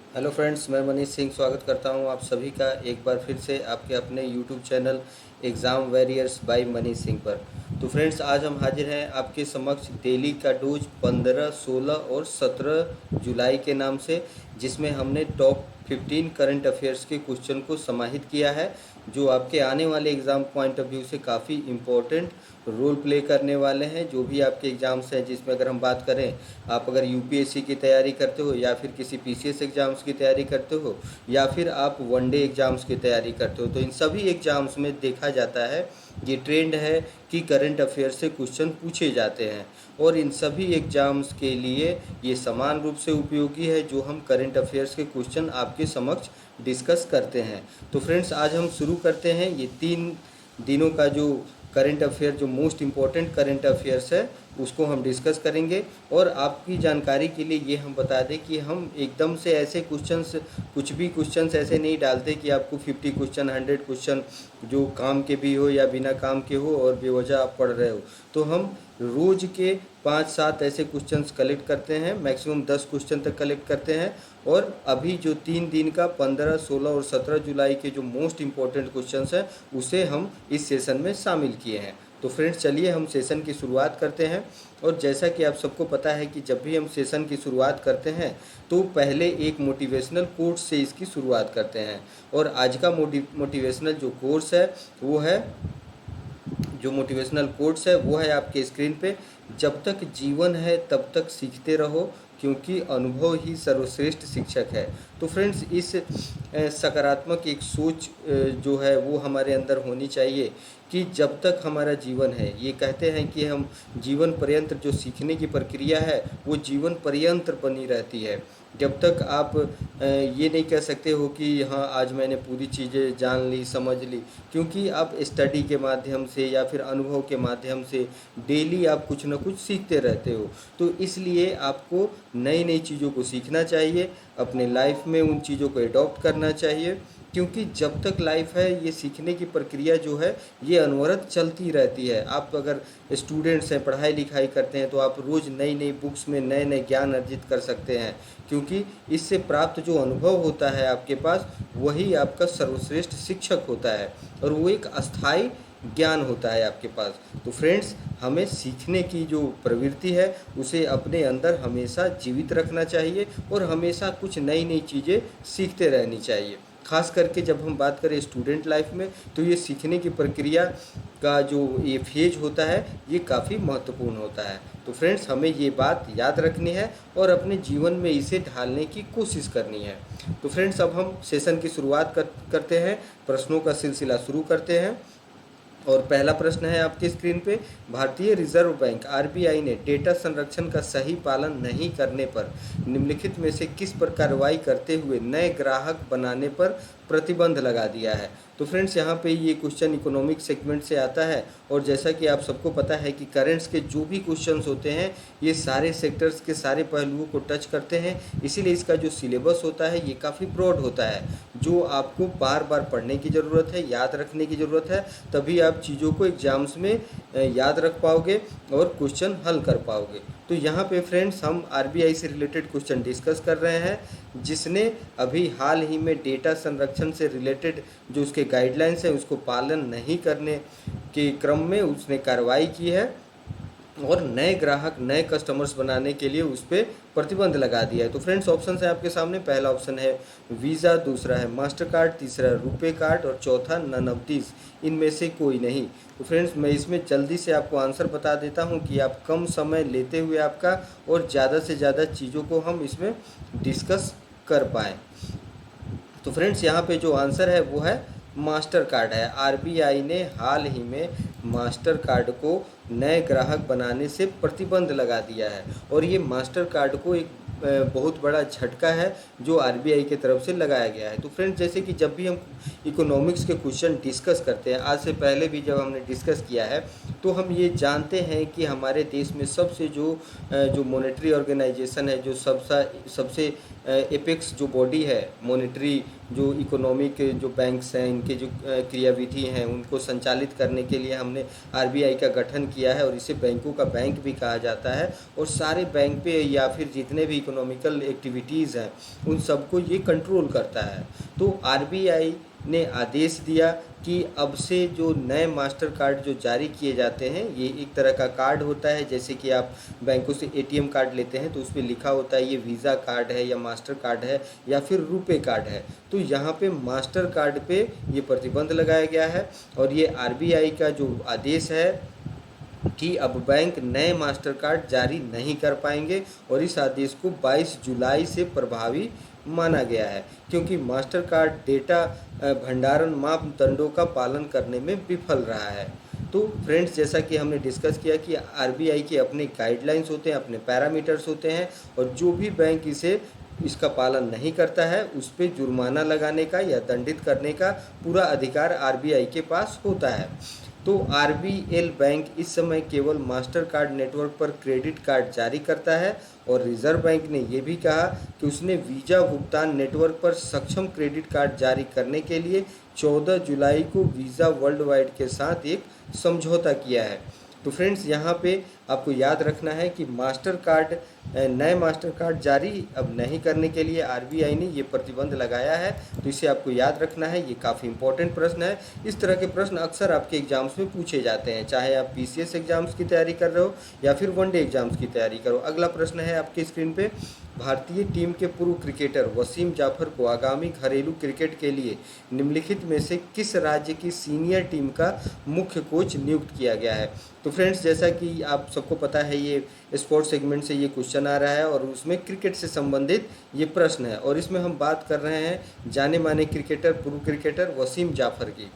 Hello friends, मैं मनीष सिंह स्वागत करता हूं आप सभी का एक बार फिर से आपके अपने YouTube channel Exam Warriors by Manish Singh पर। तो फ्रेंड्स, आज हम हाजिर हैं आपके समक्ष दिल्ली का डोज 15, 16 और 17 जुलाई के नाम से, जिसमें हमने टॉप 15 करंट अफेयर्स के क्वेश्चन को समाहित किया है, जो आपके आने वाले एग्ज़ाम पॉइंट ऑफ व्यू से काफ़ी इम्पोर्टेंट रोल प्ले करने वाले हैं। जो भी आपके एग्ज़ाम्स हैं, जिसमें अगर हम बात करें, आप अगर यूपीएससी की तैयारी करते हो या फिर किसी पीसीएस एग्ज़ाम्स की तैयारी करते हो या फिर आप वनडे एग्ज़ाम्स की तैयारी करते हो, तो इन सभी एग्ज़ाम्स में देखा जाता है, ये ट्रेंड है कि करंट अफेयर से क्वेश्चन पूछे जाते हैं और इन सभी एग्ज़ाम्स के लिए ये समान रूप से उपयोगी है, जो हम करंट अफेयर्स के क्वेश्चन आपके समक्ष डिस्कस करते हैं। तो फ्रेंड्स, आज हम शुरू करते हैं ये 3 दिनों का जो करंट अफेयर, जो मोस्ट इम्पॉर्टेंट करंट अफेयर्स है, उसको हम डिस्कस करेंगे। और आपकी जानकारी के लिए ये हम बता दें कि हम एकदम से ऐसे क्वेश्चंस, कुछ भी क्वेश्चंस ऐसे नहीं डालते कि आपको 50 क्वेश्चन, 100 क्वेश्चन जो काम के भी हो या बिना काम के हो और बेवजह आप पढ़ रहे हो। तो हम रोज़ के 5-7 ऐसे क्वेश्चंस कलेक्ट करते हैं, मैक्सिमम 10 क्वेश्चन तक कलेक्ट करते हैं। और अभी जो 3 दिन का 15, 16 और 17 जुलाई के जो मोस्ट इम्पॉर्टेंट क्वेश्चंस हैं, उसे हम इस सेशन में शामिल किए हैं। तो फ्रेंड्स, चलिए हम सेशन की शुरुआत करते हैं। और जैसा कि आप सबको पता है कि जब भी हम सेशन की शुरुआत करते हैं तो पहले एक मोटिवेशनल कोट से इसकी शुरुआत करते हैं। और आज का मोटिवेशनल जो कोर्स है वो है, जो मोटिवेशनल कोट्स है वो है आपके स्क्रीन पे। जब तक जीवन है तब तक सीखते रहो, क्योंकि अनुभव ही सर्वश्रेष्ठ शिक्षक है। तो फ्रेंड्स, इस सकारात्मक एक सोच जो है वो हमारे अंदर होनी चाहिए कि जब तक हमारा जीवन है, ये कहते हैं कि हम जीवन पर्यंत जो सीखने की प्रक्रिया है वो जीवन पर्यंत बनी रहती है। जब तक आप ये नहीं कह सकते हो कि हाँ, आज मैंने पूरी चीज़ें जान ली, समझ ली, क्योंकि आप स्टडी के माध्यम से या फिर अनुभव के माध्यम से डेली आप कुछ ना कुछ सीखते रहते हो। तो इसलिए आपको नई नई चीज़ों को सीखना चाहिए, अपने लाइफ में उन चीज़ों को एडॉप्ट करना चाहिए, क्योंकि जब तक लाइफ है ये सीखने की प्रक्रिया जो है ये अनवरत चलती रहती है। आप अगर स्टूडेंट्स हैं, पढ़ाई लिखाई करते हैं, तो आप रोज़ नई नई बुक्स में नए नए ज्ञान अर्जित कर सकते हैं, क्योंकि इससे प्राप्त जो अनुभव होता है आपके पास, वही आपका सर्वश्रेष्ठ शिक्षक होता है और वो एक अस्थाई ज्ञान होता है आपके पास। तो फ्रेंड्स, हमें सीखने की जो प्रवृत्ति है उसे अपने अंदर हमेशा जीवित रखना चाहिए और हमेशा कुछ नई नई चीज़ें सीखते रहनी चाहिए। खास करके जब हम बात करें स्टूडेंट लाइफ में, तो ये सीखने की प्रक्रिया का जो ये फेज होता है ये काफ़ी महत्वपूर्ण होता है। तो फ्रेंड्स, हमें ये बात याद रखनी है और अपने जीवन में इसे ढालने की कोशिश करनी है। तो फ्रेंड्स, अब हम सेशन की शुरुआत करते हैं, प्रश्नों का सिलसिला शुरू करते हैं। और पहला प्रश्न है आपके स्क्रीन पे, भारतीय रिजर्व बैंक आरबीआई ने डेटा संरक्षण का सही पालन नहीं करने पर निम्नलिखित में से किस पर कार्रवाई करते हुए नए ग्राहक बनाने पर प्रतिबंध लगा दिया है। तो फ्रेंड्स, यहाँ पे ये क्वेश्चन इकोनॉमिक सेगमेंट से आता है और जैसा कि आप सबको पता है कि करेंट्स के जो भी क्वेश्चंस होते हैं ये सारे सेक्टर्स के सारे पहलुओं को टच करते हैं, इसीलिए इसका जो सिलेबस होता है ये काफ़ी ब्रॉड होता है, जो आपको बार बार पढ़ने की ज़रूरत है, याद रखने की ज़रूरत है, तभी आप चीज़ों को एग्जाम्स में याद रख पाओगे और क्वेश्चन हल कर पाओगे। तो यहाँ पे फ्रेंड्स, हम आरबीआई से रिलेटेड क्वेश्चन डिस्कस कर रहे हैं, जिसने अभी हाल ही में डेटा संरक्षण से रिलेटेड जो उसके गाइडलाइंस हैं उसको पालन नहीं करने के क्रम में उसने कार्रवाई की है और नए ग्राहक, नए कस्टमर्स बनाने के लिए उस पर प्रतिबंध लगा दिया है। तो फ्रेंड्स, ऑप्शन है आपके सामने, पहला ऑप्शन है वीज़ा, दूसरा है मास्टर कार्ड, तीसरा रुपे कार्ड और चौथा नन ऑफ दिस, इनमें से कोई नहीं। तो फ्रेंड्स, मैं इसमें जल्दी से आपको आंसर बता देता हूं कि आप कम समय लेते हुए आपका और ज़्यादा से ज़्यादा चीज़ों को हम इसमें डिस्कस कर पाएँ। तो फ्रेंड्स, यहाँ पे जो आंसर है वो है मास्टर कार्ड है। आरबीआई ने हाल ही में मास्टर कार्ड को नए ग्राहक बनाने से प्रतिबंध लगा दिया है और ये मास्टर कार्ड को एक बहुत बड़ा झटका है जो आरबीआई की तरफ से लगाया गया है। तो फ्रेंड्स, जैसे कि जब भी हम इकोनॉमिक्स के क्वेश्चन डिस्कस करते हैं, आज से पहले भी जब हमने डिस्कस किया है, तो हम ये जानते हैं कि हमारे देश में सबसे जो मॉनेटरी ऑर्गेनाइजेशन है, जो सबसे एपेक्स जो बॉडी है मॉनेटरी जो इकोनॉमिक जो बैंक्स हैं इनके जो क्रियाविधि हैं उनको संचालित करने के लिए हमने आरबीआई का गठन किया है और इसे बैंकों का बैंक भी कहा जाता है। और सारे बैंक पे या फिर जितने भी इकोनॉमिकल एक्टिविटीज़ हैं उन सबको ये कंट्रोल करता है। तो आरबीआई ने आदेश दिया कि अब से जो नए मास्टर कार्ड जो जारी किए जाते हैं, ये एक तरह का कार्ड होता है, जैसे कि आप बैंकों से एटीएम कार्ड लेते हैं तो उस पर लिखा होता है ये वीज़ा कार्ड है या मास्टर कार्ड है या फिर रुपए कार्ड है। तो यहाँ पे मास्टर कार्ड पे ये प्रतिबंध लगाया गया है और ये आरबीआई का जो आदेश है कि अब बैंक नए मास्टर कार्ड जारी नहीं कर पाएंगे और इस आदेश को 22 जुलाई से प्रभावी माना गया है, क्योंकि मास्टर कार्ड डेटा भंडारण मापदंडों का पालन करने में विफल रहा है। तो फ्रेंड्स, जैसा कि हमने डिस्कस किया कि आरबीआई के अपने गाइडलाइंस होते हैं, अपने पैरामीटर्स होते हैं और जो भी बैंक इसका पालन नहीं करता है उस पर जुर्माना लगाने का या दंडित करने का पूरा अधिकार आरबीआई के पास होता है। तो आरबीएल बैंक इस समय केवल मास्टर कार्ड नेटवर्क पर क्रेडिट कार्ड जारी करता है और रिजर्व बैंक ने यह भी कहा कि उसने वीज़ा भुगतान नेटवर्क पर सक्षम क्रेडिट कार्ड जारी करने के लिए 14 जुलाई को वीज़ा वर्ल्ड वाइड के साथ एक समझौता किया है। तो फ्रेंड्स, यहाँ पे आपको याद रखना है कि नए मास्टर कार्ड जारी अब नहीं करने के लिए आरबीआई ने ये प्रतिबंध लगाया है। तो इसे आपको याद रखना है, ये काफ़ी इंपॉर्टेंट प्रश्न है। इस तरह के प्रश्न अक्सर आपके एग्जाम्स में पूछे जाते हैं, चाहे आप पीसीएस एग्जाम्स की तैयारी कर रहे हो या फिर वनडे एग्जाम्स की तैयारी करो। अगला प्रश्न है आपकी स्क्रीन पे, भारतीय टीम के पूर्व क्रिकेटर वसीम जाफर को आगामी घरेलू क्रिकेट के लिए निम्नलिखित में से किस राज्य की सीनियर टीम का मुख्य कोच नियुक्त किया गया है। तो फ्रेंड्स, जैसा कि आप सबको पता है ये स्पोर्ट्स सेगमेंट से ये क्वेश्चन आ रहा है और उसमें क्रिकेट से संबंधित ये प्रश्न है और इसमें हम बात कर रहे हैं जाने माने क्रिकेटर, पूर्व क्रिकेटर वसीम जाफर की।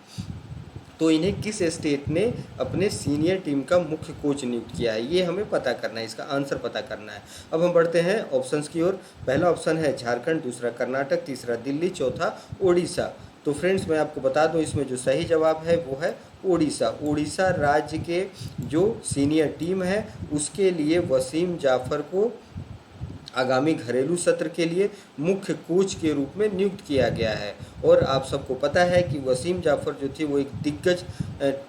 तो इन्हें किस स्टेट ने अपने सीनियर टीम का मुख्य कोच नियुक्त किया है, ये हमें पता करना है, इसका आंसर पता करना है। अब हम बढ़ते हैं ऑप्शंस की ओर। पहला ऑप्शन है झारखंड, दूसरा कर्नाटक, तीसरा दिल्ली, चौथा ओडिशा। तो फ्रेंड्स, मैं आपको बता दूं इसमें जो सही जवाब है वो है ओडिशा। ओडिशा राज्य के जो सीनियर टीम है उसके लिए वसीम जाफर को आगामी घरेलू सत्र के लिए मुख्य कोच के रूप में नियुक्त किया गया है। और आप सबको पता है कि वसीम जाफर जो थे वो एक दिग्गज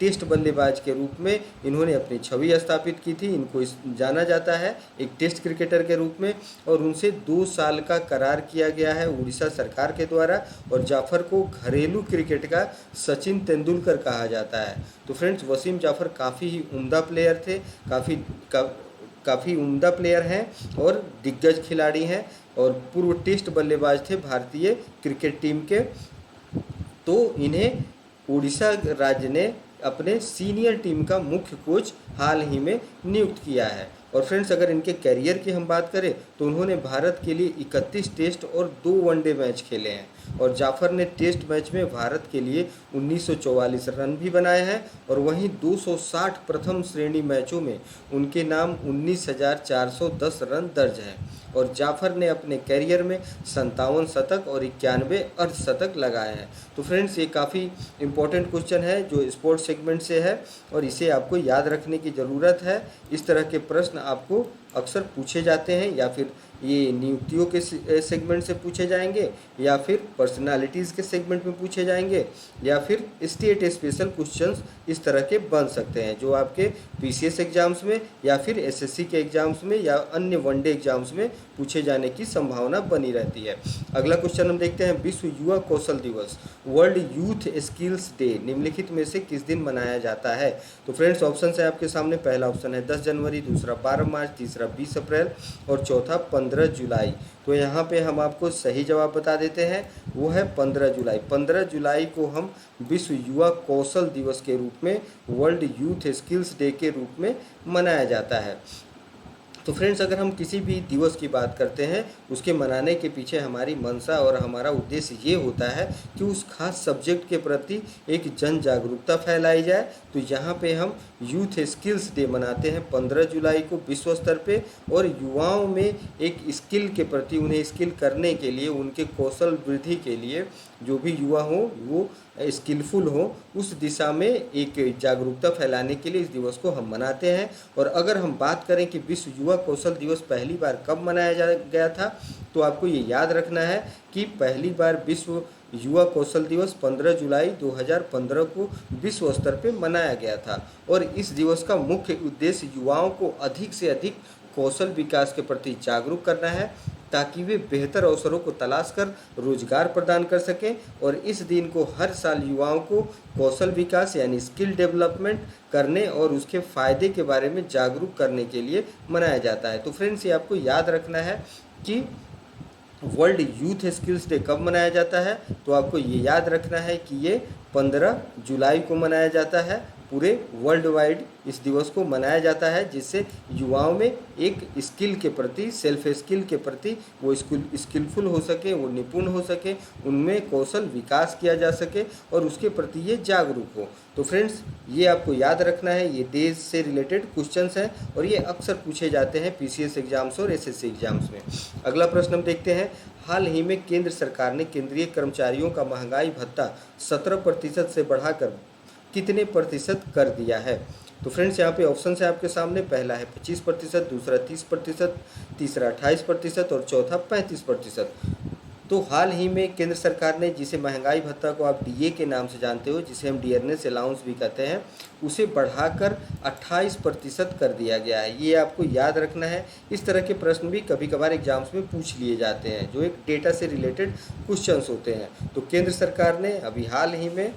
टेस्ट बल्लेबाज के रूप में इन्होंने अपनी छवि स्थापित की थी। इनको जाना जाता है एक टेस्ट क्रिकेटर के रूप में और उनसे 2 साल का करार किया गया है उड़ीसा सरकार के द्वारा। और जाफर को घरेलू क्रिकेट का सचिन तेंदुलकर कहा जाता है। तो फ्रेंड्स, वसीम जाफर काफ़ी ही उम्दा प्लेयर थे, काफ़ी उम्दा प्लेयर हैं और दिग्गज खिलाड़ी हैं और पूर्व टेस्ट बल्लेबाज थे भारतीय क्रिकेट टीम के। तो इन्हें उड़ीसा राज्य ने अपने सीनियर टीम का मुख्य कोच हाल ही में नियुक्त किया है। और फ्रेंड्स, अगर इनके करियर की हम बात करें तो उन्होंने भारत के लिए 31 टेस्ट और 2 वनडे मैच खेले हैं और जाफर ने टेस्ट मैच में भारत के लिए 1944 रन भी बनाए हैं और वहीं 260 प्रथम श्रेणी मैचों में उनके नाम 19,410 रन दर्ज हैं। और जाफर ने अपने कैरियर में 57 शतक और 91 अर्धशतक लगाए हैं। तो फ्रेंड्स, ये काफ़ी इंपॉर्टेंट क्वेश्चन है जो स्पोर्ट्स सेगमेंट से है और इसे आपको याद रखने की ज़रूरत है। इस तरह के प्रश्न आपको अक्सर पूछे जाते हैं, या फिर ये नियुक्तियों के सेगमेंट से पूछे जाएंगे या फिर पर्सनालिटीज़ के सेगमेंट में पूछे जाएंगे या फिर स्टेट स्पेशल क्वेश्चंस इस तरह के बन सकते हैं जो आपके पीसीएस एग्जाम्स में या फिर एसएससी के एग्जाम्स में या अन्य वनडे एग्जाम्स में पूछे जाने की संभावना बनी रहती है। अगला क्वेश्चन हम देखते हैं, विश्व युवा कौशल दिवस वर्ल्ड यूथ स्किल्स डे निम्नलिखित में से किस दिन मनाया जाता है। तो फ्रेंड्स, ऑप्शन है आपके सामने। पहला ऑप्शन है 10 जनवरी, दूसरा 12 मार्च, तीसरा 20 अप्रैल और चौथा 15 जुलाई। तो यहाँ पे हम आपको सही जवाब बता देते हैं, वो है 15 जुलाई। 15 जुलाई को हम विश्व युवा कौशल दिवस के रूप में, वर्ल्ड यूथ स्किल्स डे के रूप में मनाया जाता है। तो फ्रेंड्स, अगर हम किसी भी दिवस की बात करते हैं उसके मनाने के पीछे हमारी मंशा और हमारा उद्देश्य ये होता है कि उस खास सब्जेक्ट के प्रति एक जन जागरूकता फैलाई जाए। तो यहाँ पे हम यूथ स्किल्स डे मनाते हैं 15 जुलाई को विश्व स्तर पे और युवाओं में एक स्किल के प्रति, उन्हें स्किल करने के लिए, उनके कौशल वृद्धि के लिए, जो भी युवा हो वो स्किलफुल हो, उस दिशा में एक जागरूकता फैलाने के लिए इस दिवस को हम मनाते हैं। और अगर हम बात करें कि विश्व युवा युवा कौशल दिवस पहली बार कब मनाया गया था? तो आपको ये याद रखना है कि पहली बार विश्व युवा कौशल दिवस 15 जुलाई 2015 को विश्व स्तर पर मनाया गया था। और इस दिवस का मुख्य उद्देश्य युवाओं को अधिक से अधिक कौशल विकास के प्रति जागरूक करना है, ताकि वे बेहतर अवसरों को तलाश कर रोजगार प्रदान कर सकें। और इस दिन को हर साल युवाओं को कौशल विकास यानी स्किल डेवलपमेंट करने और उसके फ़ायदे के बारे में जागरूक करने के लिए मनाया जाता है। तो फ्रेंड्स, ये आपको याद रखना है कि वर्ल्ड यूथ स्किल्स डे कब मनाया जाता है? तो आपको ये याद रखना है कि ये 15 जुलाई को मनाया जाता है। पूरे वर्ल्ड वाइड इस दिवस को मनाया जाता है, जिससे युवाओं में एक स्किल के प्रति, सेल्फ स्किल के प्रति वो स्किलफुल हो सके, वो निपुण हो सके, उनमें कौशल विकास किया जा सके और उसके प्रति ये जागरूक हो। तो फ्रेंड्स, ये आपको याद रखना है। ये देश से रिलेटेड क्वेश्चंस हैं और ये अक्सर पूछे जाते हैं पीसीएस एग्जाम्स और एसएससी एग्जाम्स में। अगला प्रश्न हम देखते हैं। हाल ही में केंद्र सरकार ने केंद्रीय कर्मचारियों का महंगाई भत्ता 17% से बढ़ाकर कितने प्रतिशत कर दिया है? तो फ्रेंड्स, यहाँ पे ऑप्शन है आपके सामने। पहला है 25%, दूसरा 30%, तीसरा 28% और चौथा 35%। तो हाल ही में केंद्र सरकार ने, जिसे महंगाई भत्ता को आप डीए के नाम से जानते हो, जिसे हम डियरनेस अलाउंस भी कहते हैं, उसे बढ़ाकर 28% कर दिया गया है। ये आपको याद रखना है। इस तरह के प्रश्न भी कभी कभार एग्जाम्स में पूछ लिए जाते हैं, जो एक डेटा से रिलेटेड क्वेश्चंस होते हैं। तो केंद्र सरकार ने अभी हाल ही में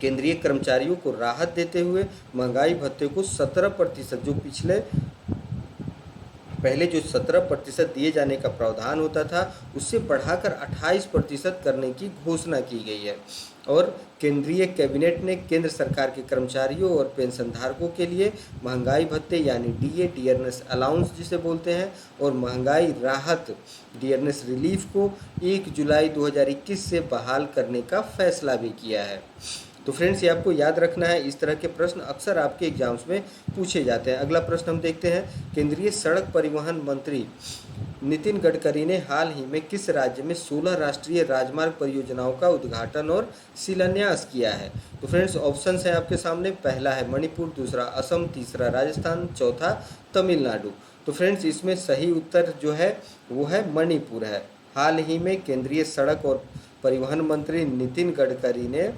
केंद्रीय कर्मचारियों को राहत देते हुए महंगाई भत्ते को 17%, जो पहले जो 17% दिए जाने का प्रावधान होता था, उससे बढ़ाकर 28% करने की घोषणा की गई है। और केंद्रीय कैबिनेट ने केंद्र सरकार के कर्मचारियों और पेंशनधारकों के लिए महंगाई भत्ते यानी डीए, डियरनेस अलाउंस जिसे बोलते हैं, और महंगाई राहत डियरनेस रिलीफ को 1 जुलाई 2021 से बहाल करने का फैसला भी किया है। तो फ्रेंड्स, ये आपको याद रखना है। इस तरह के प्रश्न अक्सर आपके एग्जाम्स में पूछे जाते हैं। अगला प्रश्न हम देखते हैं। केंद्रीय सड़क परिवहन मंत्री नितिन गडकरी ने हाल ही में किस राज्य में 16 राष्ट्रीय राजमार्ग परियोजनाओं का उद्घाटन और शिलान्यास किया है? तो फ्रेंड्स, ऑप्शंस हैं आपके सामने। पहला है मणिपुर, दूसरा असम, तीसरा राजस्थान, चौथा तमिलनाडु। तो फ्रेंड्स, इसमें सही उत्तर जो है वो है मणिपुर है। हाल ही में केंद्रीय सड़क और परिवहन मंत्री नितिन गडकरी ने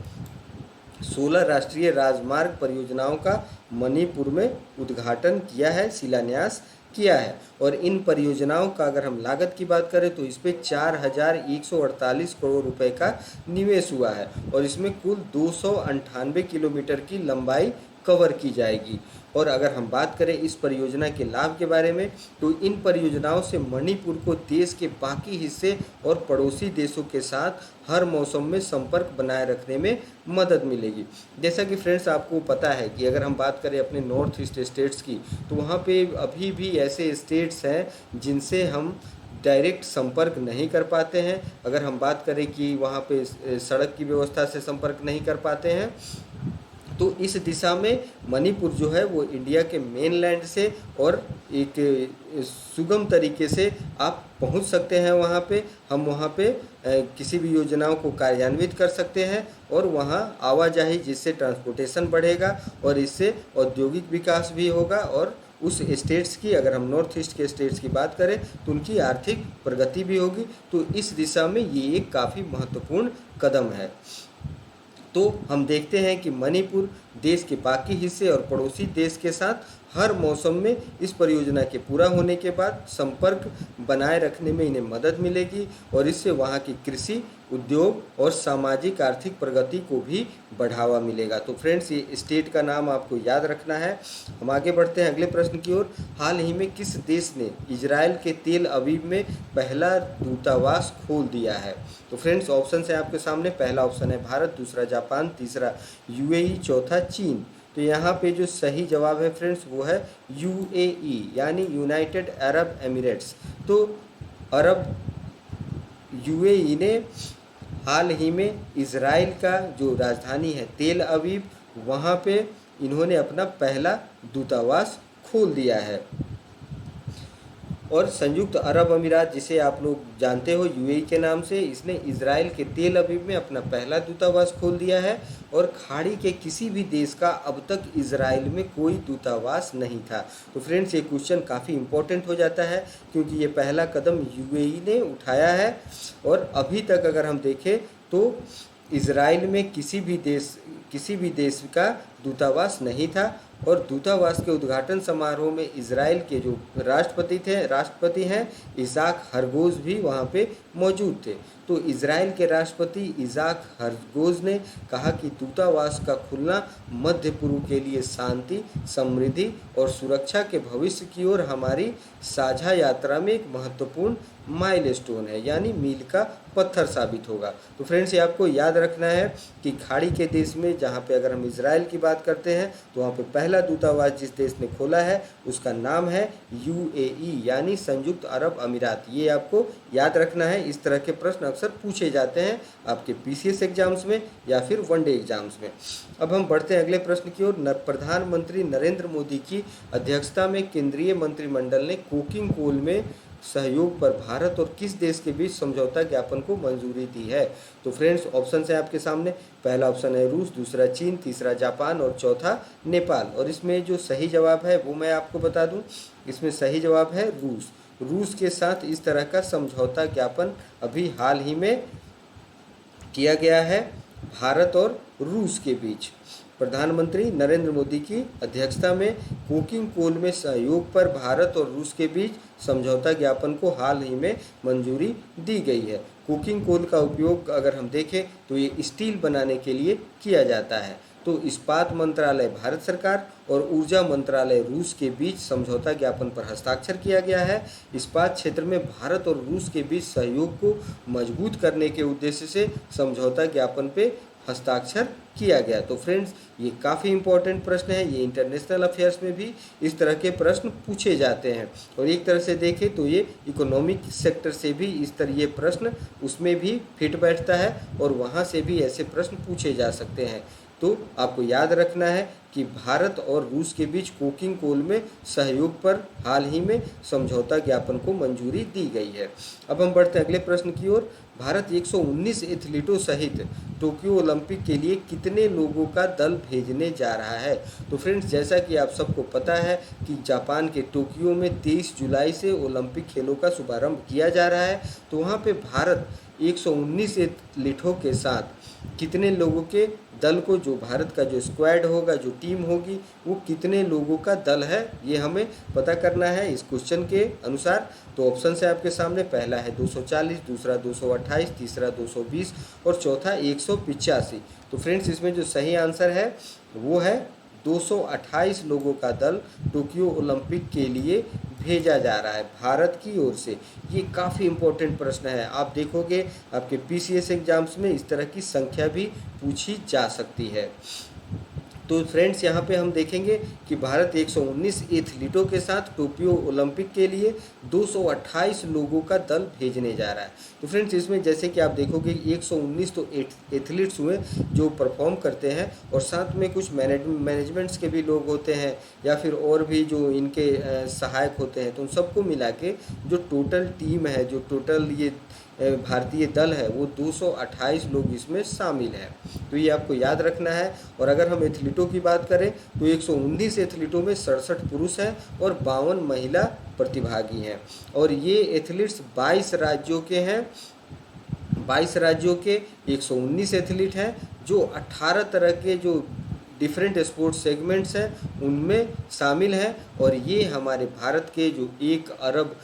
16 राष्ट्रीय राजमार्ग परियोजनाओं का मणिपुर में उद्घाटन किया है, शिलान्यास किया है। और इन परियोजनाओं का अगर हम लागत की बात करें तो इस पे 4148 करोड़ रुपए का निवेश हुआ है और इसमें कुल 298 किलोमीटर की लंबाई कवर की जाएगी। और अगर हम बात करें इस परियोजना के लाभ के बारे में, तो इन परियोजनाओं से मणिपुर को देश के बाकी हिस्से और पड़ोसी देशों के साथ हर मौसम में संपर्क बनाए रखने में मदद मिलेगी। जैसा कि फ्रेंड्स आपको पता है कि अगर हम बात करें अपने नॉर्थ ईस्ट स्टेट्स की, तो वहाँ पे अभी भी ऐसे स्टेट्स हैं जिनसे हम डायरेक्ट संपर्क नहीं कर पाते हैं। अगर हम बात करें कि वहाँ पे सड़क की व्यवस्था से संपर्क नहीं कर पाते हैं, तो इस दिशा में मणिपुर जो है वो इंडिया के मेनलैंड से और एक सुगम तरीके से आप पहुंच सकते हैं वहां पे। हम वहां पे किसी भी योजनाओं को कार्यान्वित कर सकते हैं और वहां आवाजाही, जिससे ट्रांसपोर्टेशन बढ़ेगा और इससे औद्योगिक विकास भी होगा। और उस स्टेट्स की, अगर हम नॉर्थ ईस्ट के स्टेट्स की बात करें, तो उनकी आर्थिक प्रगति भी होगी। तो इस दिशा में ये एक काफ़ी महत्वपूर्ण कदम है। तो हम देखते हैं कि मणिपुर देश के बाकी हिस्से और पड़ोसी देश के साथ हर मौसम में इस परियोजना के पूरा होने के बाद संपर्क बनाए रखने में इन्हें मदद मिलेगी और इससे वहाँ की कृषि, उद्योग और सामाजिक आर्थिक प्रगति को भी बढ़ावा मिलेगा। तो फ्रेंड्स, ये स्टेट का नाम आपको याद रखना है। हम आगे बढ़ते हैं अगले प्रश्न की ओर। हाल ही में किस देश ने इजराइल के तेल अवीव में पहला दूतावास खोल दिया है? तो फ्रेंड्स, ऑप्शन है आपके सामने। पहला ऑप्शन है भारत, दूसरा जापान, तीसरा यूएई, चौथा चीन। तो यहाँ पे जो सही जवाब है फ्रेंड्स वो है यूएई यानी यूनाइटेड अरब एमिरेट्स। तो यूएई ने हाल ही में इजराइल का जो राजधानी है तेल अवीव, वहाँ पे इन्होंने अपना पहला दूतावास खोल दिया है। और संयुक्त अरब अमीरात, जिसे आप लोग जानते हो यूएई के नाम से, इसने इजराइल के तेल अवीव में अपना पहला दूतावास खोल दिया है। और खाड़ी के किसी भी देश का अब तक इजराइल में कोई दूतावास नहीं था। तो फ्रेंड्स, ये क्वेश्चन काफ़ी इम्पोर्टेंट हो जाता है क्योंकि ये पहला कदम यूएई ने उठाया है। और अभी तक अगर हम देखें तो इजराइल में किसी भी देश का दूतावास नहीं था। और दूतावास के उद्घाटन समारोह में इजराइल के जो राष्ट्रपति हैं इज़ाक हरगोज भी वहाँ पे मौजूद थे। तो इजराइल के राष्ट्रपति इज़ाक हरगोज ने कहा कि दूतावास का खुलना मध्य पूर्व के लिए शांति, समृद्धि और सुरक्षा के भविष्य की ओर हमारी साझा यात्रा में एक महत्वपूर्ण माइलस्टोन है, यानी मील का पत्थर साबित होगा। तो फ्रेंड्स, ये आपको याद रखना है कि खाड़ी के देश में जहाँ पे अगर हम इजराइल की बात करते हैं तो वहाँ पे पहला दूतावास जिस देश ने खोला है उसका नाम है यूएई, यानी संयुक्त अरब अमीरात। ये आपको याद रखना है। इस तरह के प्रश्न अक्सर पूछे जाते हैं आपके पीसीएस एग्जाम्स में या फिर वनडे एग्जाम्स में। अब हम बढ़ते हैं अगले प्रश्न की ओर। प्रधानमंत्री नरेंद्र मोदी की अध्यक्षता में केंद्रीय मंत्रिमंडल ने कोकिंग कोल में सहयोग पर भारत और किस देश के बीच समझौता ज्ञापन को मंजूरी दी है? तो फ्रेंड्स, ऑप्शन है आपके सामने। पहला ऑप्शन है रूस, दूसरा चीन, तीसरा जापान और चौथा नेपाल। और इसमें जो सही जवाब है वो मैं आपको बता दूं, इसमें सही जवाब है रूस। रूस के साथ इस तरह का समझौता ज्ञापन अभी हाल ही में किया गया है भारत और रूस के बीच। प्रधानमंत्री नरेंद्र मोदी की अध्यक्षता में कोकिंग कोल में सहयोग पर भारत और रूस के बीच समझौता ज्ञापन को हाल ही में मंजूरी दी गई है। कोकिंग कोल का उपयोग अगर हम देखें तो ये स्टील बनाने के लिए किया जाता है। तो इस्पात मंत्रालय भारत सरकार और ऊर्जा मंत्रालय रूस के बीच समझौता ज्ञापन पर हस्ताक्षर किया गया है। इस्पात क्षेत्र में भारत और रूस के बीच सहयोग को मजबूत करने के उद्देश्य से समझौता ज्ञापन पे हस्ताक्षर किया गया। तो फ्रेंड्स, ये काफ़ी इंपॉर्टेंट प्रश्न है। ये इंटरनेशनल अफेयर्स में भी इस तरह के प्रश्न पूछे जाते हैं। और एक तरह से देखें तो ये इकोनॉमिक सेक्टर से भी इस तरह ये प्रश्न उसमें भी फिट बैठता है और वहाँ से भी ऐसे प्रश्न पूछे जा सकते हैं। तो आपको याद रखना है कि भारत और रूस के बीच कोकिंग कोल में सहयोग पर हाल ही में समझौता ज्ञापन को मंजूरी दी गई है। अब हम बढ़ते हैं अगले प्रश्न की ओर। भारत 119 एथलीटों सहित टोक्यो ओलंपिक के लिए कितने लोगों का दल भेजने जा रहा है? तो फ्रेंड्स, जैसा कि आप सबको पता है कि जापान के टोक्यो में 23 जुलाई से ओलंपिक खेलों का शुभारंभ किया जा रहा है। तो वहाँ पे भारत 119 एथलीटों के साथ कितने लोगों के दल को, जो भारत का जो स्क्वाड होगा, जो टीम होगी, वो कितने लोगों का दल है, ये हमें पता करना है इस क्वेश्चन के अनुसार। तो ऑप्शन है आपके सामने। पहला है 240, दूसरा 228, तीसरा 220 और चौथा 185। तो फ्रेंड्स, इसमें जो सही आंसर है वो है 228 लोगों का दल टोक्यो ओलंपिक के लिए भेजा जा रहा है भारत की ओर से। ये काफ़ी इम्पोर्टेंट प्रश्न है। आप देखोगे आपके पीसीएस एग्जाम्स में इस तरह की संख्या भी पूछी जा सकती है। तो फ्रेंड्स, यहाँ पे हम देखेंगे कि भारत 119 एथलीटों के साथ टोक्यो ओलंपिक के लिए 228 लोगों का दल भेजने जा रहा है। तो फ्रेंड्स, इसमें जैसे कि आप देखोगे 119 तो एथलीट्स हुए जो परफॉर्म करते हैं और साथ में कुछ मैनेजमेंट्स के भी लोग होते हैं या फिर और भी जो इनके सहायक होते हैं। तो उन सबको मिला के जो टोटल टीम है, जो टोटल ये भारतीय दल है, वो 228 लोग इसमें शामिल हैं। तो ये आपको याद रखना है। और अगर हम एथलीटों की बात करें तो 119 एथलीटों में 67 पुरुष हैं और 52 महिला प्रतिभागी हैं। और ये एथलीट्स 22 राज्यों के हैं। 22 राज्यों के 119 एथलीट हैं जो 18 तरह के जो डिफरेंट स्पोर्ट्स सेगमेंट्स हैं उनमें शामिल हैं। और ये हमारे भारत के जो 1 अरब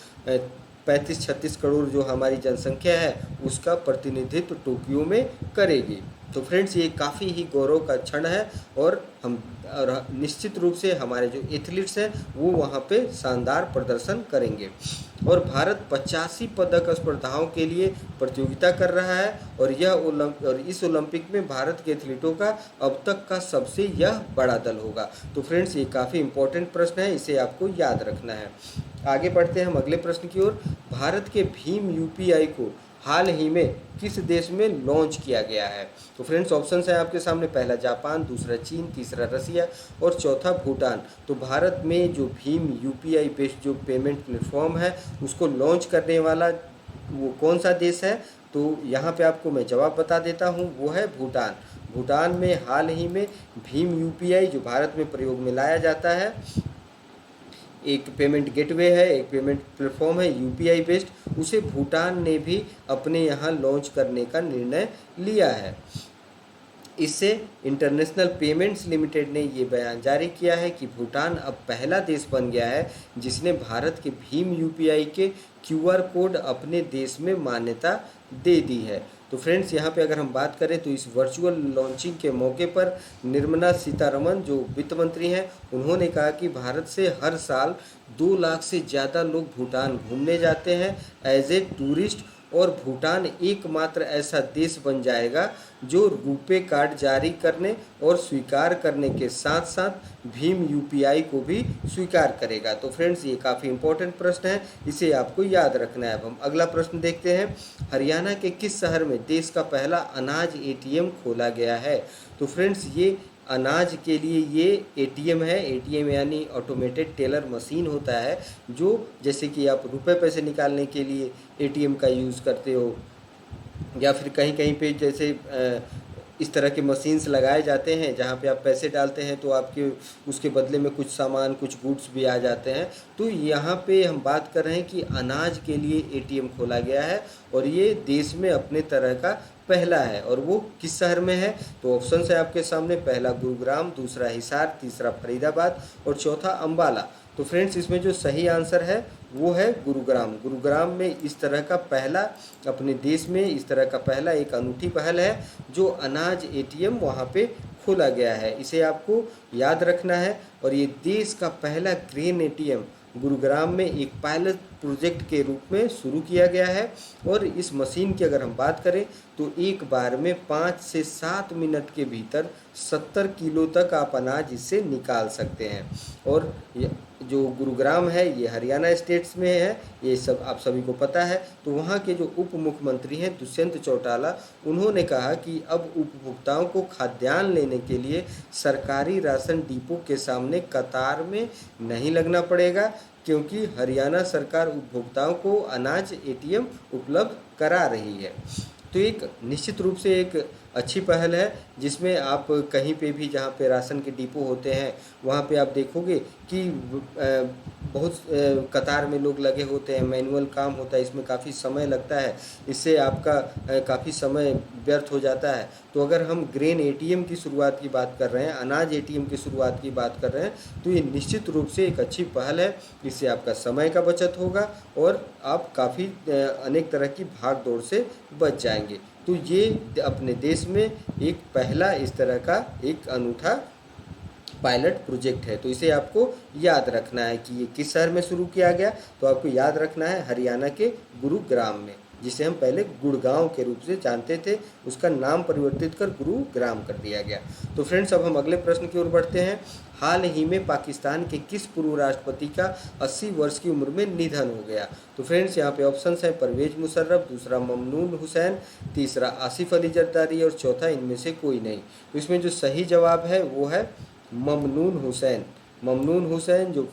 35-36 करोड़ जो हमारी जनसंख्या है उसका प्रतिनिधित्व टोक्यो में करेगी। तो फ्रेंड्स, ये काफ़ी ही गौरव का क्षण है और हम निश्चित रूप से हमारे जो एथलीट्स हैं वो वहाँ पे शानदार प्रदर्शन करेंगे। और भारत 85 पदक स्पर्धाओं के लिए प्रतियोगिता कर रहा है और इस ओलंपिक में भारत के एथलीटों का अब तक का सबसे यह बड़ा दल होगा। तो फ्रेंड्स, ये काफ़ी इंपॉर्टेंट प्रश्न है, इसे आपको याद रखना है। आगे बढ़ते हैं हम अगले प्रश्न की ओर। भारत के भीम यूपीआई को हाल ही में किस देश में लॉन्च किया गया है? तो फ्रेंड्स ऑप्शन है आपके सामने, पहला जापान, दूसरा चीन, तीसरा रसिया और चौथा भूटान। तो भारत में जो भीम यूपीआई बेस्ड जो पेमेंट प्लेटफॉर्म है उसको लॉन्च करने वाला वो कौन सा देश है? तो यहाँ पे आपको मैं जवाब बता देता हूँ, वो है भूटान। भूटान में हाल ही में भीम यूपीआई जो भारत में प्रयोग में लाया जाता है, एक पेमेंट गेटवे है, एक पेमेंट प्लेटफॉर्म है यूपीआई बेस्ड, उसे भूटान ने भी अपने यहाँ लॉन्च करने का निर्णय लिया है। इससे इंटरनेशनल पेमेंट्स लिमिटेड ने ये बयान जारी किया है कि भूटान अब पहला देश बन गया है जिसने भारत के भीम यूपीआई के क्यूआर कोड अपने देश में मान्यता दे दी है। तो फ्रेंड्स यहाँ पे अगर हम बात करें तो इस वर्चुअल लॉन्चिंग के मौके पर निर्मला सीतारमण जो वित्त मंत्री हैं, उन्होंने कहा कि भारत से हर साल 2 लाख से ज़्यादा लोग भूटान घूमने जाते हैं एज ए टूरिस्ट, और भूटान एकमात्र ऐसा देश बन जाएगा जो रुपे कार्ड जारी करने और स्वीकार करने के साथ साथ भीम यूपीआई को भी स्वीकार करेगा। तो फ्रेंड्स ये काफ़ी इंपॉर्टेंट प्रश्न है, इसे आपको याद रखना है। अब हम अगला प्रश्न देखते हैं, हरियाणा के किस शहर में देश का पहला अनाज एटीएम खोला गया है? तो फ्रेंड्स ये अनाज के लिए ये एटीएम है। एटीएम यानी ऑटोमेटेड टेलर मशीन होता है, जो जैसे कि आप रुपए पैसे निकालने के लिए एटीएम का यूज़ करते हो, या फिर कहीं कहीं पे जैसे इस तरह के मशीन्स लगाए जाते हैं जहाँ पे आप पैसे डालते हैं तो आपके उसके बदले में कुछ सामान, कुछ गुड्स भी आ जाते हैं। तो यहाँ पे हम बात कर रहे हैं कि अनाज के लिए एटीएम खोला गया है और ये देश में अपने तरह का पहला है। और वो किस शहर में है? तो ऑप्शन है आपके सामने, पहला गुरुग्राम, दूसरा हिसार, तीसरा फरीदाबाद और चौथा अम्बाला। तो फ्रेंड्स इसमें जो सही आंसर है वो है गुरुग्राम। गुरुग्राम में इस तरह का पहला, अपने देश में इस तरह का पहला एक अनूठी पहल है जो अनाज एटीएम वहाँ पे खोला गया है, इसे आपको याद रखना है। और ये देश का पहला ग्रेन एटीएम गुरुग्राम में एक पायलट प्रोजेक्ट के रूप में शुरू किया गया है। और इस मशीन की अगर हम बात करें तो एक बार में 5 से 7 मिनट के भीतर 70 किलो तक आप अनाज इससे निकाल सकते हैं। और जो गुरुग्राम है ये हरियाणा स्टेट्स में है, ये सब आप सभी को पता है। तो वहाँ के जो उप मुख्यमंत्री हैं दुष्यंत चौटाला, उन्होंने कहा कि अब उपभोक्ताओं को खाद्यान्न लेने के लिए सरकारी राशन डिपो के सामने कतार में नहीं लगना पड़ेगा, क्योंकि हरियाणा सरकार उपभोक्ताओं को अनाज एटीएम उपलब्ध करा रही है। तो एक निश्चित रूप से एक अच्छी पहल है, जिसमें आप कहीं पे भी जहाँ पे राशन के डिपो होते हैं वहाँ पे आप देखोगे कि बहुत कतार में लोग लगे होते हैं, मैनुअल काम होता है, इसमें काफ़ी समय लगता है, इससे आपका काफ़ी समय व्यर्थ हो जाता है। तो अगर हम ग्रेन एटीएम की शुरुआत की बात कर रहे हैं, अनाज एटीएम की शुरुआत की बात कर रहे हैं, तो ये निश्चित रूप से एक अच्छी पहल है। इससे आपका समय का बचत होगा और आप काफ़ी अनेक तरह की भाग दौड़ से बच जाएंगे। तो ये अपने देश में एक पहला इस तरह का एक अनूठा पायलट प्रोजेक्ट है। तो इसे आपको याद रखना है कि ये किस शहर में शुरू किया गया। तो आपको याद रखना है हरियाणा के गुरुग्राम में, जिसे हम पहले गुड़गांव के रूप से जानते थे, उसका नाम परिवर्तित कर गुरुग्राम कर दिया गया। तो फ्रेंड्स अब हम अगले प्रश्न की ओर बढ़ते हैं। हाल ही में पाकिस्तान के किस पूर्व राष्ट्रपति का 80 वर्ष की उम्र में निधन हो गया? तो फ्रेंड्स यहाँ पे ऑप्शंस हैं, परवेज मुशर्रफ, दूसरा ममनून हुसैन, तीसरा आसिफ अली जरदारी और चौथा इनमें से कोई नहीं। तो इसमें जो सही जवाब है वो है ममनून हुसैन। ममनून हुसैन जो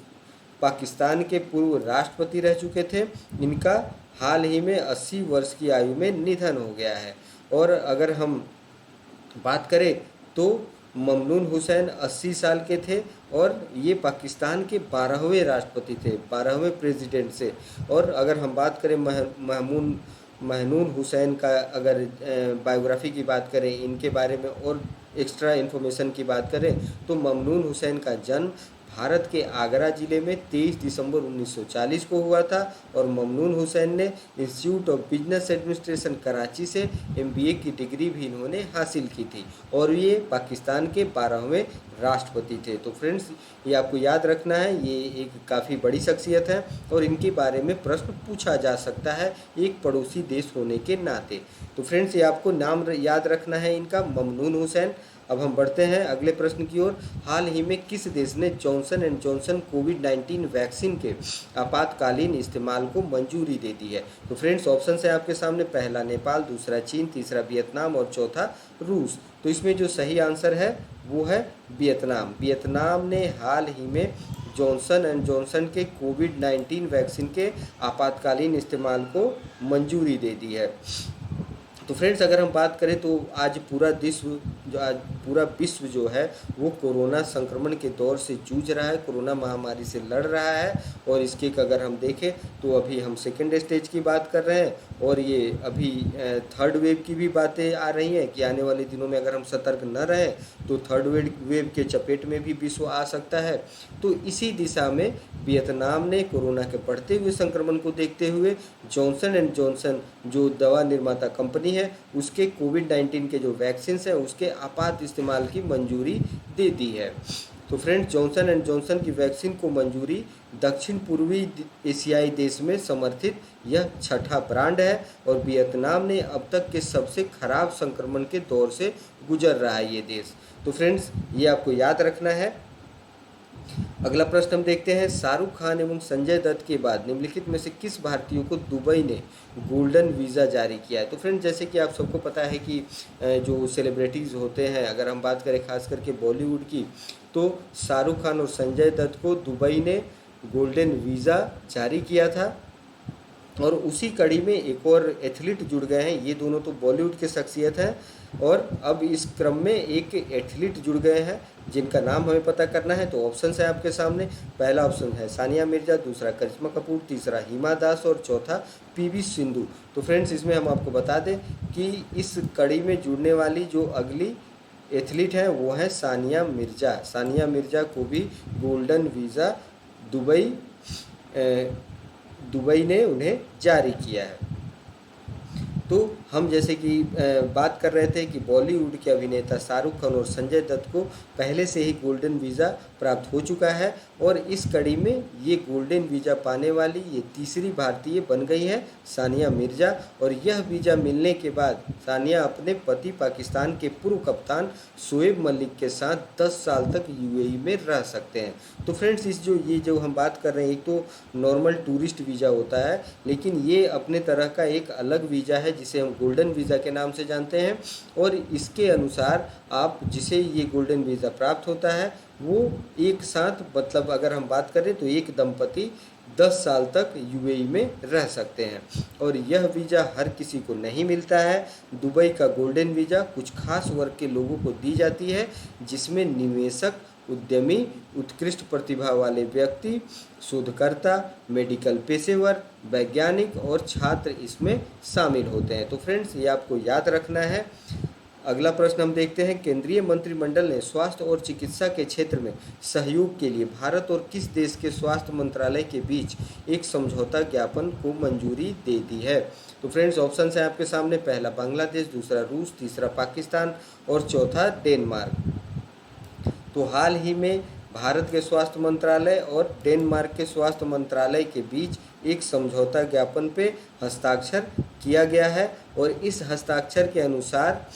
पाकिस्तान के पूर्व राष्ट्रपति रह चुके थे, इनका हाल ही में 80 वर्ष की आयु में निधन हो गया है। और अगर हम बात करें तो ममनून हुसैन 80 साल के थे और ये पाकिस्तान के 12वें राष्ट्रपति थे, 12वें प्रेसिडेंट से। और अगर हम बात करें महनून हुसैन का, अगर बायोग्राफी की बात करें, इनके बारे में और एक्स्ट्रा इन्फॉर्मेशन की बात करें, तो ममनून हुसैन का जन्म भारत के आगरा ज़िले में 23 दिसंबर 1940 को हुआ था। और ममनून हुसैन ने institute of business administration Karachi से MBA की डिग्री भी इन्होंने हासिल की थी और ये पाकिस्तान के 12वें राष्ट्रपति थे। तो फ्रेंड्स ये आपको याद रखना है, ये एक काफ़ी बड़ी शख्सियत है और इनके बारे में प्रश्न पूछा जा सकता है एक पड़ोसी देश होने के नाते। तो फ्रेंड्स ये आपको नाम याद रखना है इनका, ममनून हुसैन। अब हम बढ़ते हैं अगले प्रश्न की ओर। हाल ही में किस देश ने Johnson and Johnson covid vaccine के आपातकालीन इस्तेमाल को मंजूरी दे दी है? तो फ्रेंड्स ऑप्शन है आपके सामने, पहला नेपाल, दूसरा चीन, तीसरा वियतनाम और चौथा रूस। तो इसमें जो सही आंसर है वो है वियतनाम। वियतनाम ने हाल ही में जॉनसन एंड जॉनसन के कोविड-19 वैक्सीन के आपातकालीन इस्तेमाल को मंजूरी दे दी है। तो फ्रेंड्स अगर हम बात करें तो आज पूरा विश्व जो है वो कोरोना संक्रमण के दौर से जूझ रहा है, कोरोना महामारी से लड़ रहा है। और इसके अगर हम देखें तो अभी हम सेकेंड स्टेज की बात कर रहे हैं और ये अभी थर्ड वेव की भी बातें आ रही हैं कि आने वाले दिनों में अगर हम सतर्क न रहें तो थर्ड वेव के चपेट में भी विश्व आ सकता है। तो इसी दिशा में वियतनाम ने कोरोना के बढ़ते हुए संक्रमण को देखते हुए जॉनसन एंड जॉनसन जो दवा निर्माता कंपनी है उसके कोविड-19 के जो वैक्सीन हैं उसके आपात इस्तेमाल की मंजूरी दे दी है। तो फ्रेंड्स जॉनसन एंड जॉनसन की वैक्सीन को मंजूरी दक्षिण पूर्वी एशियाई देश में समर्थित यह छठा ब्रांड है और वियतनाम ने अब तक के सबसे खराब संक्रमण के दौर से गुजर रहा है ये देश। तो फ्रेंड्स ये आपको याद रखना है। अगला प्रश्न हम देखते हैं, शाहरुख खान एवं संजय दत्त के बाद निम्नलिखित में से किस भारतीय को दुबई ने गोल्डन वीज़ा जारी किया है? तो फ्रेंड्स जैसे कि आप सबको पता है कि जो सेलिब्रिटीज़ होते हैं, अगर हम बात करें खास करके बॉलीवुड की, तो शाहरुख खान और संजय दत्त को दुबई ने गोल्डन वीज़ा जारी किया था। और उसी कड़ी में एक और एथलीट जुड़ गए हैं, ये दोनों तो बॉलीवुड के शख्सियत हैं और अब इस क्रम में एक एथलीट जुड़ गए हैं जिनका नाम हमें पता करना है। तो ऑप्शन है आपके सामने, पहला ऑप्शन है सानिया मिर्जा, दूसरा करिश्मा कपूर, तीसरा हिमा दास और चौथा पीवी सिंधु। तो फ्रेंड्स इसमें हम आपको बता दें कि इस कड़ी में जुड़ने वाली जो अगली एथलीट है वो है सानिया मिर्जा। सानिया मिर्जा को भी गोल्डन वीज़ा दुबई ने उन्हें जारी किया है। तो हम जैसे कि बात कर रहे थे कि बॉलीवुड के अभिनेता शाहरुख खान और संजय दत्त को पहले से ही गोल्डन वीज़ा प्राप्त हो चुका है और इस कड़ी में ये गोल्डन वीज़ा पाने वाली ये तीसरी भारतीय बन गई है सानिया मिर्जा। और यह वीज़ा मिलने के बाद सानिया अपने पति पाकिस्तान के पूर्व कप्तान शोएब मलिक के साथ 10 साल तक यूएई में रह सकते हैं। तो फ्रेंड्स ये जो हम बात कर रहे हैं, एक तो नॉर्मल टूरिस्ट वीज़ा होता है, लेकिन ये अपने तरह का एक अलग वीज़ा है जिसे हम गोल्डन वीज़ा के नाम से जानते हैं। और इसके अनुसार आप जिसे ये गोल्डन वीज़ा प्राप्त होता है वो एक साथ, मतलब अगर हम बात करें तो एक दंपति 10 साल तक यूएई में रह सकते हैं। और यह वीज़ा हर किसी को नहीं मिलता है। दुबई का गोल्डन वीज़ा कुछ खास वर्ग के लोगों को दी जाती है जिसमें निवेशक, उद्यमी, उत्कृष्ट प्रतिभा वाले व्यक्ति, शोधकर्ता, मेडिकल पेशेवर, वैज्ञानिक और छात्र इसमें शामिल होते हैं। तो फ्रेंड्स ये आपको याद रखना है। अगला प्रश्न हम देखते हैं, केंद्रीय मंत्रिमंडल ने स्वास्थ्य और चिकित्सा के क्षेत्र में सहयोग के लिए भारत और किस देश के स्वास्थ्य मंत्रालय के बीच एक समझौता ज्ञापन को मंजूरी दे दी है? तो फ्रेंड्स ऑप्शन है आपके सामने, पहला बांग्लादेश, दूसरा रूस, तीसरा पाकिस्तान और चौथा डेनमार्क। तो हाल ही में भारत के स्वास्थ्य मंत्रालय और डेनमार्क के स्वास्थ्य मंत्रालय के बीच एक समझौता ज्ञापन पे हस्ताक्षर किया गया है और इस हस्ताक्षर के अनुसार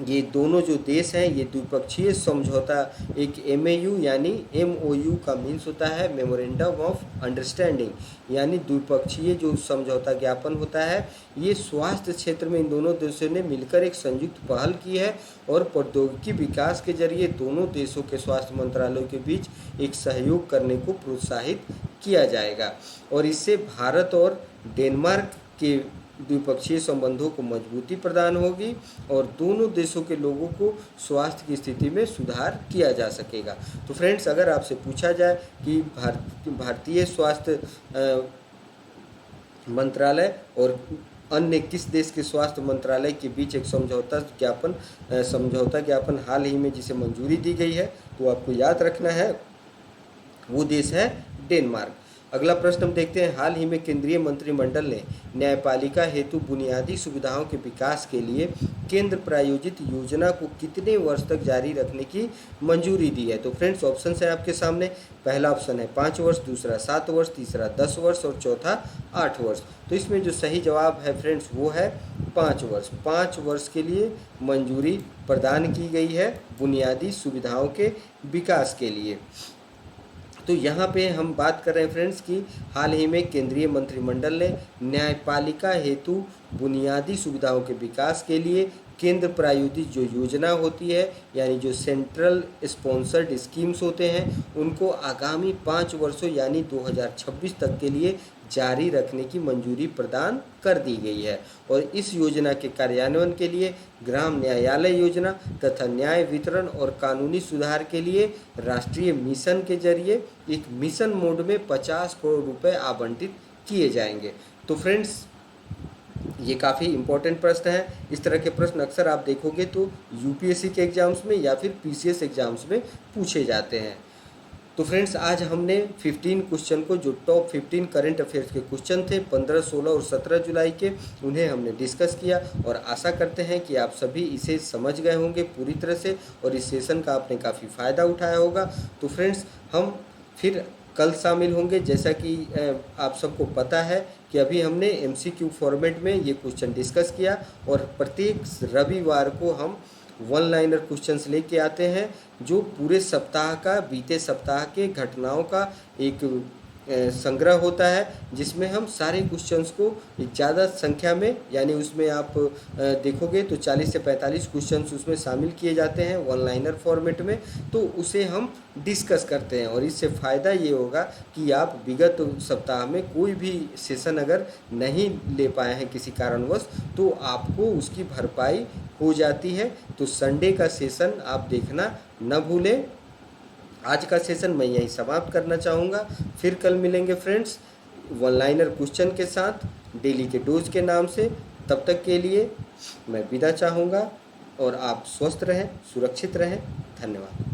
ये दोनों जो देश हैं ये द्विपक्षीय समझौता एक एमएयू यानी एमओयू का मीन्स होता है मेमोरेंडम ऑफ अंडरस्टैंडिंग, यानी द्विपक्षीय जो समझौता ज्ञापन होता है ये स्वास्थ्य क्षेत्र में इन दोनों देशों ने मिलकर एक संयुक्त पहल की है और प्रौद्योगिकी विकास के जरिए दोनों देशों के स्वास्थ्य मंत्रालयों के बीच एक सहयोग करने को प्रोत्साहित किया जाएगा। और इससे भारत और डेनमार्क के द्विपक्षीय संबंधों को मजबूती प्रदान होगी और दोनों देशों के लोगों को स्वास्थ्य की स्थिति में सुधार किया जा सकेगा। तो फ्रेंड्स अगर आपसे पूछा जाए कि भारतीय स्वास्थ्य मंत्रालय और अन्य किस देश के स्वास्थ्य मंत्रालय के बीच एक समझौता ज्ञापन हाल ही में जिसे मंजूरी दी गई है, तो आपको याद रखना है वो देश है डेनमार्क। अगला प्रश्न हम देखते हैं, हाल ही में केंद्रीय मंत्रिमंडल ने न्यायपालिका हेतु बुनियादी सुविधाओं के विकास के लिए केंद्र प्रायोजित योजना को कितने वर्ष तक जारी रखने की मंजूरी दी है। तो फ्रेंड्स ऑप्शन है आपके सामने, पहला ऑप्शन है 5 वर्ष, दूसरा 7 वर्ष, तीसरा 10 वर्ष और चौथा 8 वर्ष। तो इसमें जो सही जवाब है फ्रेंड्स वो है 5 वर्ष। 5 वर्ष के लिए मंजूरी प्रदान की गई है बुनियादी सुविधाओं के विकास के लिए। तो यहाँ पे हम बात कर रहे हैं फ्रेंड्स कि हाल ही में केंद्रीय मंत्रिमंडल ने न्यायपालिका हेतु बुनियादी सुविधाओं के विकास के लिए केंद्र प्रायोजित जो योजना होती है, यानी जो सेंट्रल स्पॉन्सर्ड स्कीम्स होते हैं, उनको आगामी 5 वर्षों यानी 2026 तक के लिए जारी रखने की मंजूरी प्रदान कर दी गई है। और इस योजना के कार्यान्वयन के लिए ग्राम न्यायालय योजना तथा न्याय वितरण और कानूनी सुधार के लिए राष्ट्रीय मिशन के जरिए एक मिशन मोड में 50 करोड़ रुपए आवंटित किए जाएंगे। तो फ्रेंड्स ये काफ़ी इम्पोर्टेंट प्रश्न है। इस तरह के प्रश्न अक्सर आप देखोगे तो यूपीएससी के एग्जाम्स में या फिर पीसीएस एग्जाम्स में पूछे जाते हैं। तो फ्रेंड्स आज हमने 15 क्वेश्चन को, जो टॉप 15 करंट अफेयर्स के क्वेश्चन थे 15, 16 और 17 जुलाई के, उन्हें हमने डिस्कस किया और आशा करते हैं कि आप सभी इसे समझ गए होंगे पूरी तरह से और इस सेशन का आपने काफ़ी फ़ायदा उठाया होगा। तो फ्रेंड्स हम फिर कल शामिल होंगे। जैसा कि आप सबको पता है कि अभी हमने एमसीक्यू फॉर्मेट में ये क्वेश्चन डिस्कस किया और प्रत्येक रविवार को हम 1 लाइनर क्वेश्चंस लेके आते हैं, जो पूरे सप्ताह का, बीते सप्ताह के घटनाओं का एक संग्रह होता है, जिसमें हम सारे क्वेश्चंस को ज़्यादा संख्या में, यानी उसमें आप देखोगे तो 40 से 45 क्वेश्चंस उसमें शामिल किए जाते हैं 1 लाइनर फॉर्मेट में। तो उसे हम डिस्कस करते हैं और इससे फ़ायदा ये होगा कि आप विगत सप्ताह में कोई भी सेशन अगर नहीं ले पाए हैं किसी कारणवश, तो आपको उसकी भरपाई हो जाती है। तो संडे का सेशन आप देखना न भूलें। आज का सेशन मैं यहीं समाप्त करना चाहूँगा। फिर कल मिलेंगे फ्रेंड्स 1 लाइनर क्वेश्चन के साथ डेली के डोज के नाम से। तब तक के लिए मैं विदा चाहूँगा और आप स्वस्थ रहें, सुरक्षित रहें। धन्यवाद।